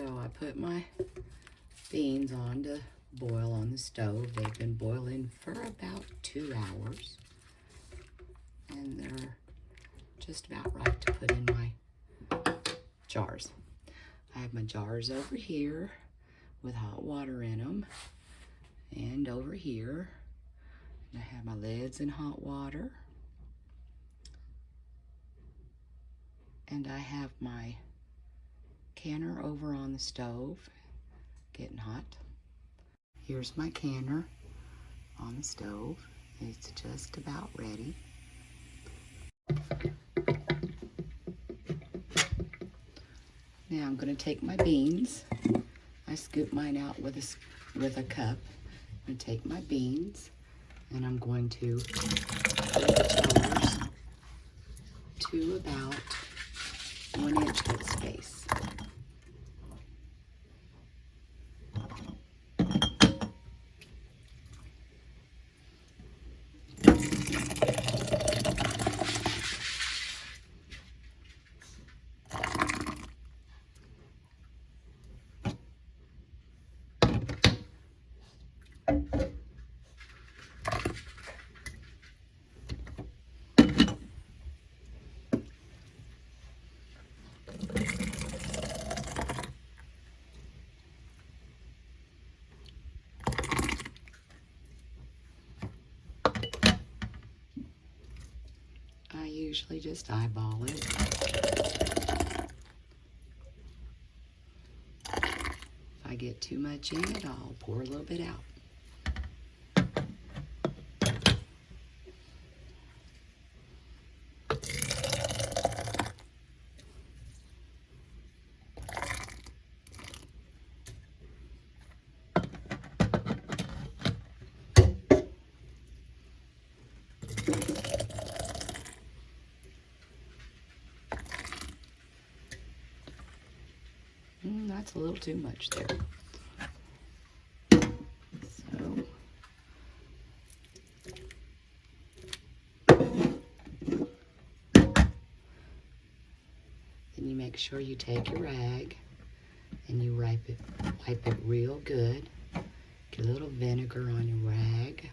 So I put my beans on to boil on the stove. They've been boiling for about 2 hours. And they're just about right to put in my jars. I have my jars over here with hot water in them. And over here, and I have my lids in hot water. And I have my canner over on the stove, getting hot. Here's my canner on the stove. It's just about ready. Now I'm going to take my beans. I scoop mine out with a cup. I'm going to take my beans and I'm going to fill the jars to about 1 inch hip space. I usually just eyeball it. If I get too much in it, I'll pour a little bit out. That's a little too much there. So, then you make sure you take your rag and you wipe it real good. Get a little vinegar on your rag.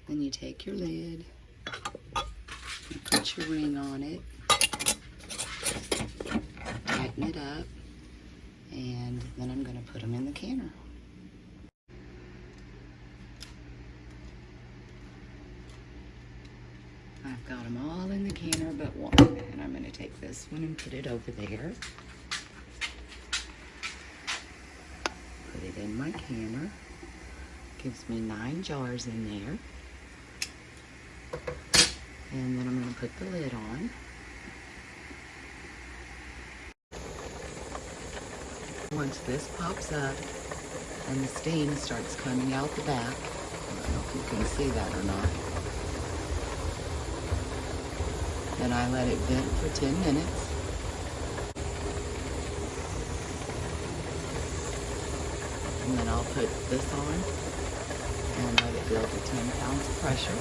Then you take your lid, you put your ring on it, tighten it up, and then I'm going to put them in the canner. I've got them all in the canner but one, and I'm going to take this one and put it over there. Put it in my canner. Gives me 9 jars in there. And then I'm going to put the lid on. Once this pops up and the steam starts coming out the back, I don't know if you can see that or not, then I let it vent for 10 minutes. And then I'll put this on and let it build to 10 pounds of pressure.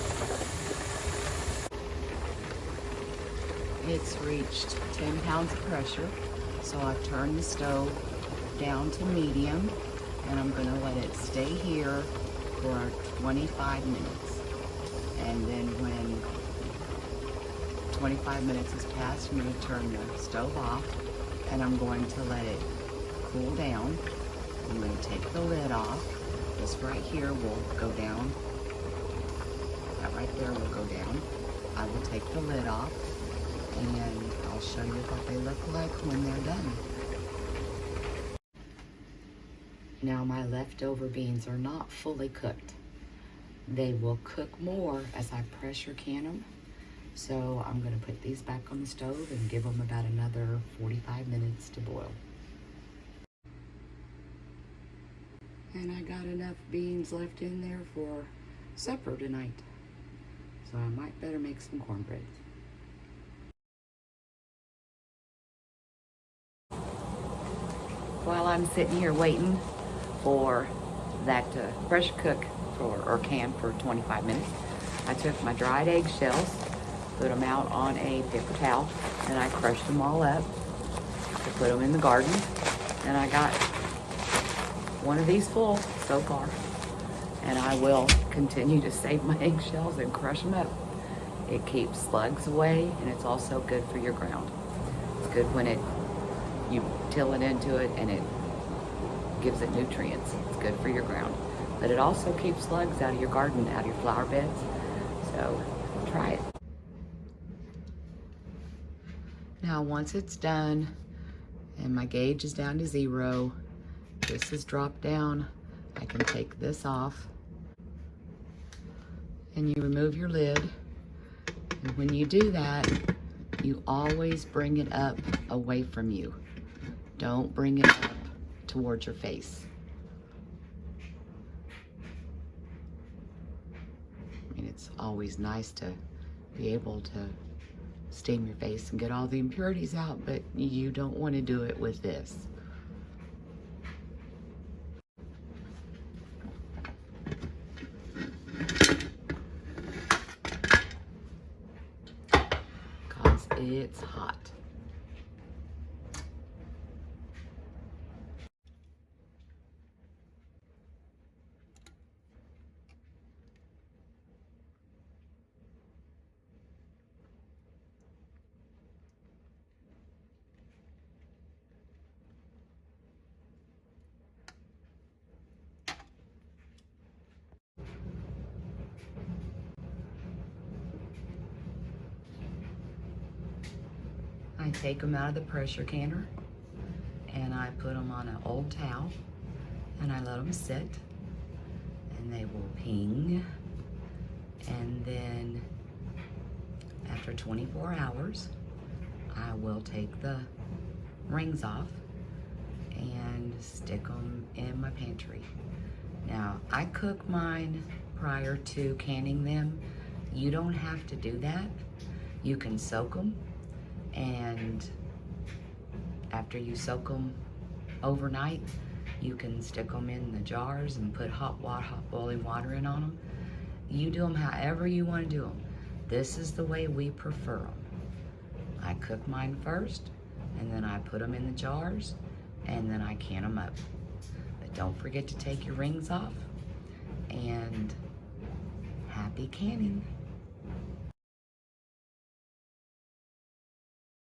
It's reached 10 pounds of pressure, so I've turned the stove down to medium, and I'm going to let it stay here for 25 minutes. And then when 25 minutes has passed, I'm going to turn the stove off, and I'm going to let it cool down. I'm going to take the lid off. This right here will go down. That right there will go down. I will take the lid off, and I'll show you what they look like when they're done. Now my leftover beans are not fully cooked. They will cook more as I pressure can them. So I'm going to put these back on the stove and give them about another 45 minutes to boil. And I got enough beans left in there for supper tonight. So I might better make some cornbread. While I'm sitting here waiting for that to pressure cook or can for 25 minutes, I took my dried eggshells, put them out on a paper towel, and I crushed them all up to put them in the garden. And I got one of these full so far, and I will continue to save my eggshells and crush them up. It keeps slugs away, and it's also good for your ground. It's good when you till it into it and it gives it nutrients. It's good for your ground. But it also keeps slugs out of your garden, out of your flower beds. So try it. Now once it's done and my gauge is down to 0, this is dropped down, I can take this off and you remove your lid. And when you do that, you always bring it up away from you. Don't bring it up towards your face. I mean, it's always nice to be able to steam your face and get all the impurities out, but you don't want to do it with this. Because it's hot. I take them out of the pressure canner and I put them on an old towel and I let them sit and they will ping. And then after 24 hours, I will take the rings off and stick them in my pantry. Now, I cook mine prior to canning them. You don't have to do that. You can soak them, and after you soak them overnight, you can stick them in the jars and put hot boiling water in on them. You do them however you want to do them. This is the way we prefer them. I cook mine first, and then I put them in the jars, and then I can them up. But don't forget to take your rings off, and happy canning.